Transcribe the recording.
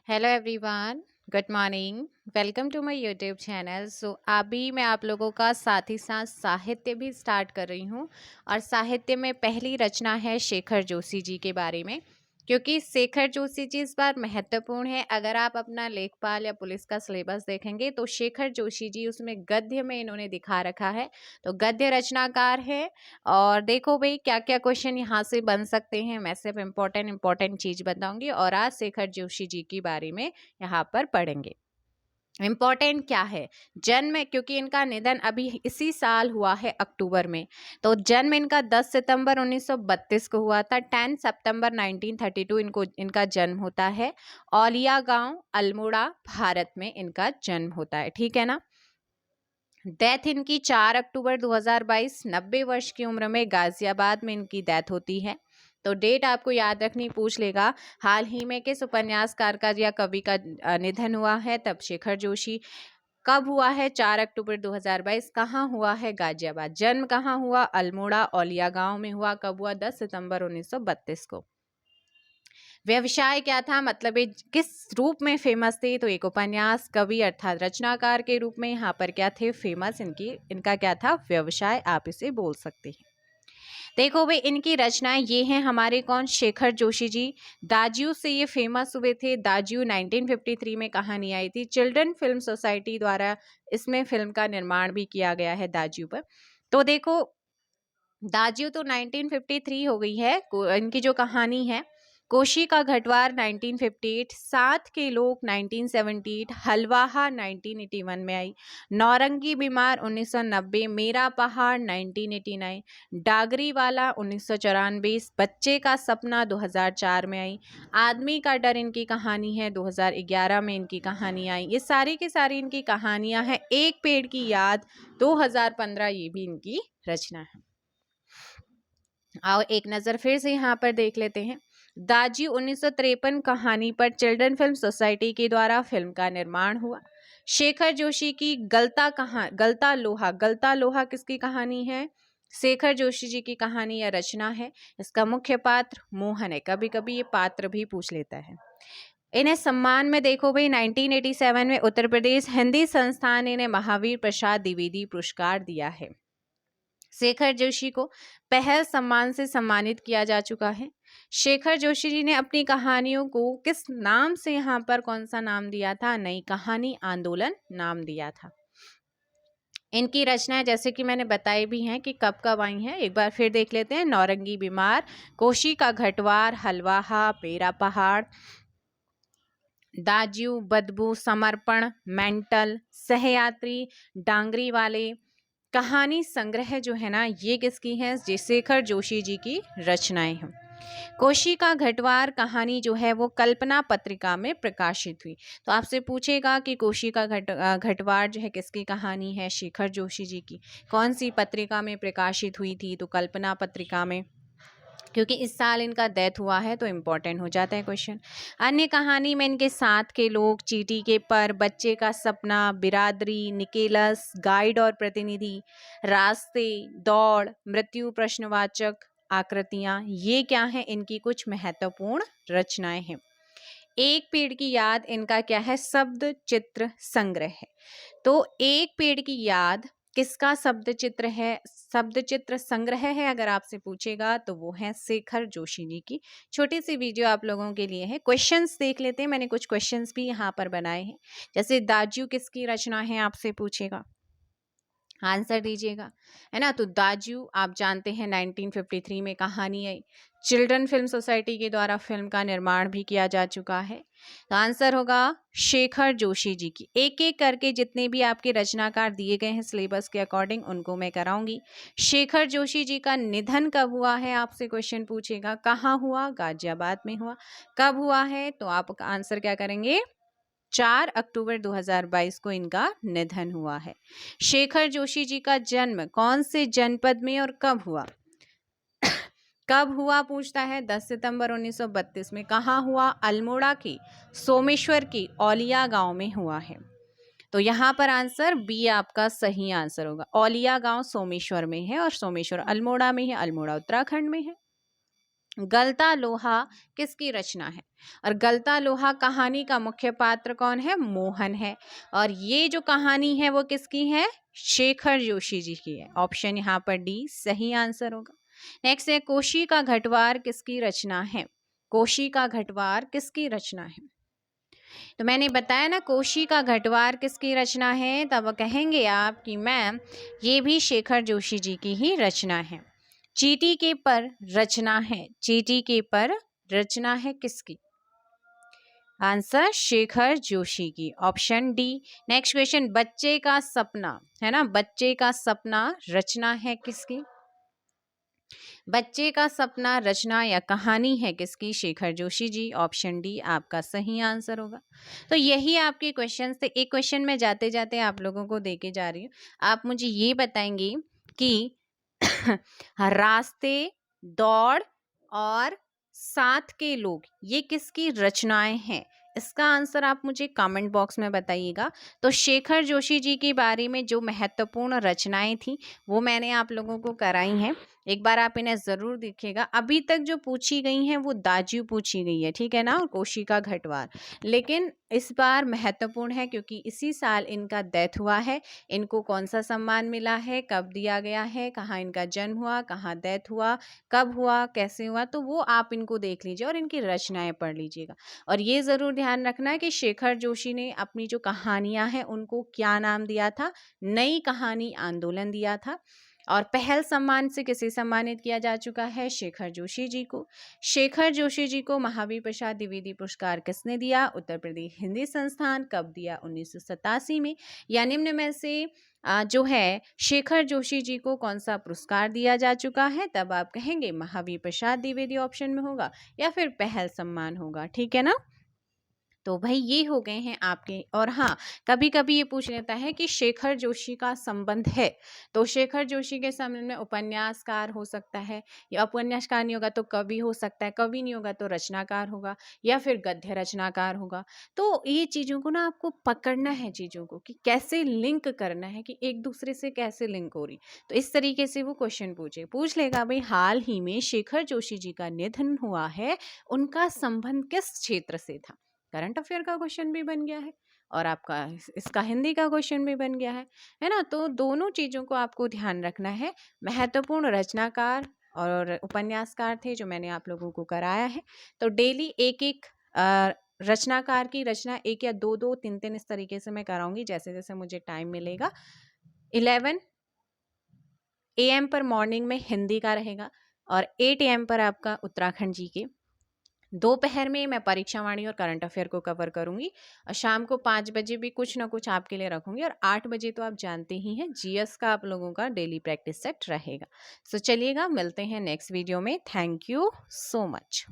Hello everyone, good morning. Welcome to my YouTube channel. अभी मैं आप लोगों का साथ ही साथ साहित्य भी स्टार्ट कर रही हूँ। और साहित्य में पहली रचना है शेखर जोशी जी के बारे में, क्योंकि शेखर जोशी जी इस बार महत्वपूर्ण है। अगर आप अपना लेखपाल या पुलिस का सिलेबस देखेंगे तो शेखर जोशी जी उसमें गद्य में इन्होंने दिखा रखा है, तो गद्य रचनाकार है। और देखो भाई क्या क्या क्वेश्चन यहाँ से बन सकते हैं। मैं सिर्फ इम्पोर्टेंट चीज बताऊंगी और आज शेखर जोशी जी के बारे में यहाँ पर पढ़ेंगे। इम्पोर्टेंट क्या है? जन्म, क्योंकि इनका निधन अभी इसी साल हुआ है अक्टूबर में। तो जन्म इनका 10 सितंबर 1932 को हुआ था। 10 सितंबर 1932 इनका जन्म होता है। औलिया गांव, अल्मोड़ा, भारत में इनका जन्म होता है। ठीक है ना। डेथ इनकी 4 अक्टूबर 2022, 90 वर्ष की उम्र में गाजियाबाद में इनकी डेथ होती है। तो डेट आपको याद रखनी, पूछ लेगा हाल ही में किस उपन्यासकार का या कवि का निधन हुआ है, तब शेखर जोशी। कब हुआ है? 4 अक्टूबर 2022। कहाँ हुआ है? गाजियाबाद। जन्म कहाँ हुआ? अल्मोड़ा, औलिया गांव में हुआ। कब हुआ? 10 सितंबर 1932 को। व्यवसाय क्या था, मतलब ये किस रूप में फेमस थे? तो एक उपन्यास कवि अर्थात रचनाकार के रूप में यहाँ पर क्या थे फेमस? इनका क्या था? व्यवसाय, आप इसे बोल सकते हैं। देखो भाई, इनकी रचनाएं ये हैं। हमारे कौन? शेखर जोशी जी। दाजियों से ये फेमस हुए थे। दाजियों 1953 में कहानी आई थी। चिल्ड्रन फिल्म सोसाइटी द्वारा इसमें फिल्म का निर्माण भी किया गया है दाजियों पर। तो देखो, दाजियों तो 1953 हो गई है। इनकी जो कहानी है, कोशी का घटवार 1958, साथ के लोग 1978, हलवाहा 1981 में आई, नौरंगी बीमार 1990, मेरा पहाड़ 1989, डागरी वाला 1994, बच्चे का सपना 2004 में आई, आदमी का डर इनकी कहानी है 2011 में इनकी कहानी आई। ये सारी की सारी इनकी कहानियां हैं। एक पेड़ की याद 2015, ये भी इनकी रचना है। आओ एक नजर फिर से यहाँ पर देख लेते हैं। दाजी 1953 कहानी पर चिल्ड्रन फिल्म सोसाइटी के द्वारा फिल्म का निर्माण हुआ। शेखर जोशी की गलता लोहा किसकी कहानी है? शेखर जोशी जी की कहानी या रचना है। इसका मुख्य पात्र मोहन है। कभी कभी ये पात्र भी पूछ लेता है। इन्हें सम्मान में देखो भाई, 1987 में उत्तर प्रदेश हिंदी संस्थान ने इन्हें महावीर प्रसाद द्विवेदी पुरस्कार दिया है। शेखर जोशी को पहल सम्मान से सम्मानित किया जा चुका है। शेखर जोशी जी ने अपनी कहानियों को किस नाम से, यहाँ पर कौन सा नाम दिया था? नई कहानी आंदोलन नाम दिया था। इनकी रचनाएं जैसे कि मैंने बताई भी हैं कि कब कब आई हैं, एक बार फिर देख लेते हैं। नौरंगी बीमार, कोशी का घटवार, हलवाहा, पेरा पहाड़, दाज्यू, बदबू, समर्पण, मेंटल, सहयात्री, डांगरी वाले। कहानी संग्रह जो है ना, ये किसकी है? ये शेखर जोशी जी की रचनाएं हैं। कोशी का घटवार कहानी जो है वो कल्पना पत्रिका में प्रकाशित हुई। तो आपसे पूछेगा कि कोशी का घटवार जो है किसकी कहानी है? शेखर जोशी जी की। कौन सी पत्रिका में प्रकाशित हुई थी? तो कल्पना पत्रिका में, क्योंकि इस साल इनका डेथ हुआ है तो इम्पोर्टेंट हो जाता है क्वेश्चन। अन्य कहानी में इनके साथ के लोग, चीटी के पर, बच्चे का सपना, बिरादरी, निकेलस, गाइड और प्रतिनिधि, रास्ते, दौड़, मृत्यु, प्रश्नवाचक, आकृतियां, ये क्या है? इनकी कुछ महत्वपूर्ण रचनाएं हैं। एक पेड़ की याद इनका क्या है? शब्द चित्र संग्रह है। तो एक पेड़ की याद किसका शब्द चित्र है? शब्द चित्र संग्रह है। अगर आपसे पूछेगा तो वो है शेखर जोशी जी की। छोटी सी वीडियो आप लोगों के लिए है। क्वेश्चंस देख लेते हैं। मैंने कुछ क्वेश्चंस भी यहाँ पर बनाए हैं। जैसे दाजू किसकी रचना है, आपसे पूछेगा, आंसर दीजिएगा, है ना। तो दाजू आप जानते हैं 1953 में कहानी आई। चिल्ड्रन फिल्म सोसाइटी के द्वारा फिल्म का निर्माण भी किया जा चुका है। तो आंसर होगा शेखर जोशी जी की। एक एक करके जितने भी आपके रचनाकार दिए गए हैं सिलेबस के अकॉर्डिंग, उनको मैं कराऊंगी। शेखर जोशी जी का निधन कब हुआ है, आपसे क्वेश्चन पूछेगा। कहाँ हुआ? गाजियाबाद में हुआ। कब हुआ है? तो आप आंसर क्या करेंगे? 4 अक्टूबर 2022 को इनका निधन हुआ है। शेखर जोशी जी का जन्म कौन से जनपद में और कब हुआ? कब हुआ पूछता है? 10 सितंबर 1932 में। कहाँ हुआ? अल्मोड़ा की सोमेश्वर की औलिया गांव में हुआ है। तो यहाँ पर आंसर बी आपका सही आंसर होगा। औलिया गांव सोमेश्वर में है और सोमेश्वर अल्मोड़ा में है। अल्मोड़ा उत्तराखंड में है। गलता लोहा किसकी रचना है? और गलता लोहा कहानी का मुख्य पात्र कौन है? मोहन है। और ये जो कहानी है वो किसकी है? शेखर जोशी जी की है। ऑप्शन यहाँ पर डी सही आंसर होगा। नेक्स्ट है कोशी का घटवार किसकी रचना है? कोशी का घटवार किसकी रचना है? तो मैंने बताया ना कोशी का घटवार किसकी रचना है, तब कहेंगे आप कि मैम ये भी शेखर जोशी जी की ही रचना है। चीटी के पर रचना है, चीटी के पर रचना है किसकी? आंसर शेखर जोशी की, ऑप्शन डी। नेक्स्ट क्वेश्चन, बच्चे का सपना है ना, बच्चे का सपना रचना है किसकी? बच्चे का सपना रचना या कहानी है किसकी? शेखर जोशी जी, ऑप्शन डी आपका सही आंसर होगा। तो यही आपके क्वेश्चंस थे। एक क्वेश्चन में जाते जाते आप लोगों को देके जा रही हूँ। आप मुझे ये बताएंगे कि रास्ते, दौड़ और साथ के लोग ये किसकी रचनाएं हैं? इसका आंसर आप मुझे कमेंट बॉक्स में बताइएगा। तो शेखर जोशी जी के बारे में जो महत्वपूर्ण रचनाएं थी वो मैंने आप लोगों को कराई हैं। एक बार आप इन्हें ज़रूर देखिएगा। अभी तक जो पूछी गई हैं वो दाजू पूछी गई है, ठीक है ना, और कोशी का घटवार। लेकिन इस बार महत्वपूर्ण है क्योंकि इसी साल इनका डेथ हुआ है। इनको कौन सा सम्मान मिला है, कब दिया गया है, कहाँ इनका जन्म हुआ, कहाँ डेथ हुआ, कब हुआ, कैसे हुआ, तो वो आप इनको देख लीजिए और इनकी रचनाएं पढ़ लीजिएगा। और ये ज़रूर ध्यान रखना है कि शेखर जोशी ने अपनी जो कहानियाँ हैं उनको क्या नाम दिया था? नई कहानी आंदोलन दिया था। और पहल सम्मान से किसे सम्मानित किया जा चुका है? शेखर जोशी जी को। शेखर जोशी जी को महावीर प्रसाद द्विवेदी पुरस्कार किसने दिया? उत्तर प्रदेश हिंदी संस्थान। कब दिया? 1987 में। या निम्न में से जो है शेखर जोशी जी को कौन सा पुरस्कार दिया जा चुका है? तब आप कहेंगे महावीर प्रसाद द्विवेदी ऑप्शन में होगा या फिर पहल सम्मान होगा, ठीक है ना। तो भाई ये हो गए हैं आपके। और हाँ, कभी कभी ये पूछ लेता है कि शेखर जोशी का संबंध है, तो शेखर जोशी के संबंध में उपन्यासकार हो सकता है, या उपन्यासकार नहीं होगा तो कवि हो सकता है, कवि नहीं होगा तो रचनाकार होगा, या फिर गद्य रचनाकार होगा। तो ये चीज़ों को ना आपको पकड़ना है, चीज़ों को कि कैसे लिंक करना है, कि एक दूसरे से कैसे लिंक हो रही। तो इस तरीके से वो क्वेश्चन पूछ लेगा भाई हाल ही में शेखर जोशी जी का निधन हुआ है, उनका संबंध किस क्षेत्र से था? करंट अफेयर का क्वेश्चन भी बन गया है और आपका इसका हिंदी का क्वेश्चन भी बन गया है ना। तो दोनों चीज़ों को आपको ध्यान रखना है। महत्वपूर्ण रचनाकार और उपन्यासकार थे जो मैंने आप लोगों को कराया है। तो डेली एक एक रचनाकार की रचना, एक या दो दो तीन तीन इस तरीके से मैं कराऊंगी जैसे जैसे मुझे टाइम मिलेगा। 11 AM पर मॉर्निंग में हिंदी का रहेगा और 8 AM पर आपका उत्तराखंड जी के। दोपहर में मैं परीक्षा वाणी और करंट अफेयर को कवर करूंगी और शाम को 5 बजे भी कुछ ना कुछ आपके लिए रखूंगी और 8 बजे तो आप जानते ही हैं GS का आप लोगों का डेली प्रैक्टिस सेट रहेगा। सो चलिएगा, मिलते हैं नेक्स्ट वीडियो में। Thank you so much.